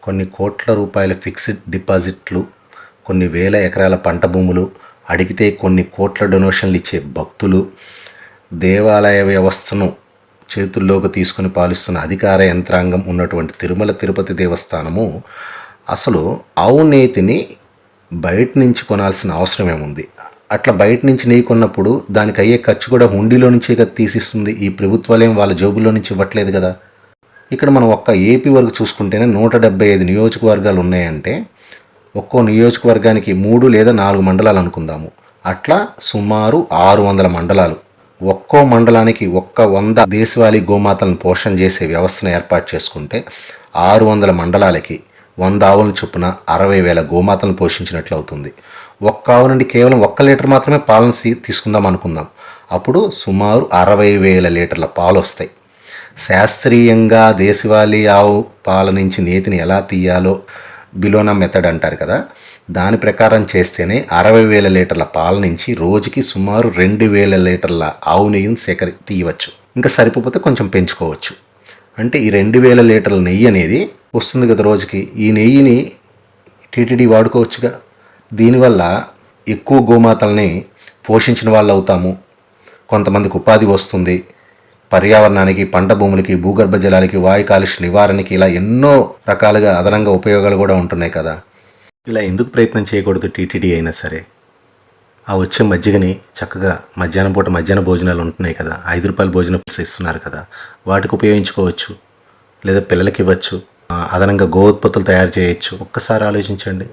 కొన్ని కోట్ల రూపాయల ఫిక్స్డ్ డిపాజిట్లు, కొన్ని వేల ఎకరాల పంట భూములు, అడిగితే కొన్ని కోట్ల డొనేషన్లు ఇచ్చే భక్తులు, దేవాలయ వ్యవస్థను చేతుల్లోకి తీసుకుని పాలిస్తున్న అధికార యంత్రాంగం ఉన్నటువంటి తిరుమల తిరుపతి దేవస్థానము అసలు అవినీతిని బయట నుంచి కొనాల్సిన అవసరం ఏముంది? అట్లా బయట నుంచి నెయ్యి కొన్నప్పుడు దానికి అయ్యే ఖర్చు కూడా హుండీలో నుంచే కదా తీసిస్తుంది. ఈ ప్రభుత్వాలు ఏం వాళ్ళ జోబుల్లో నుంచి ఇవ్వట్లేదు కదా. ఇక్కడ మనం ఒక్క ఏపీ వరకు చూసుకుంటేనే 175 నియోజకవర్గాలు ఉన్నాయంటే ఒక్కో నియోజకవర్గానికి 3 లేదా 4 మండలాలు అనుకుందాము. అట్లా సుమారు 600 మండలాలు. ఒక్కో మండలానికి 100 దేశవాళీ గోమాతలను పోషణ చేసే వ్యవస్థను ఏర్పాటు చేసుకుంటే 600 మండలాలకి 100 ఆవుల చొప్పున 60,000 గోమాతలను పోషించినట్లు అవుతుంది. ఒక్క ఆవు నుండి కేవలం 1 లీటర్ మాత్రమే పాలను తీసుకుందాం అనుకుందాం. అప్పుడు సుమారు 60,000 లీటర్ల పాలు వస్తాయి. శాస్త్రీయంగా దేశవాళీ ఆవు పాల నుంచి నేతిని ఎలా తీయాలో బిలోనా మెథడ్ అంటారు కదా, దాని ప్రకారం చేస్తేనే 60,000 లీటర్ల పాల నుంచి రోజుకి సుమారు 2,000 లీటర్ల ఆవు నెయ్యిని తీయవచ్చు. ఇంకా సరిపోతే కొంచెం పెంచుకోవచ్చు. అంటే ఈ 2,000 లీటర్ల నెయ్యి అనేది వస్తుంది కదా రోజుకి. ఈ నెయ్యిని టీటీడీ వాడుకోవచ్చుగా. దీనివల్ల ఎక్కువ గోమాతల్ని పోషించిన వాళ్ళు అవుతాము. కొంతమందికి ఉపాధి వస్తుంది. పర్యావరణానికి, పంట భూములకి, భూగర్భ జలాలకి, వాయు కాలుష్య నివారణకి ఇలా ఎన్నో రకాలుగా అదనంగా ఉపయోగాలు కూడా ఉంటున్నాయి కదా. ఇలా ఎందుకు ప్రయత్నం చేయకూడదు టీటీడీ అయినా సరే? ఆ వచ్చే మజ్జిగని చక్కగా మధ్యాహ్నం పూట మధ్యాహ్న భోజనాలు ఉంటున్నాయి కదా, 5 రూపాయల భోజనం ఇస్తున్నారు కదా, వాటికి ఉపయోగించుకోవచ్చు. లేదా పిల్లలకి ఇవ్వచ్చు. అదనంగా గో ఉత్పత్తులు తయారు చేయొచ్చు. ఒక్కసారి ఆలోచించండి.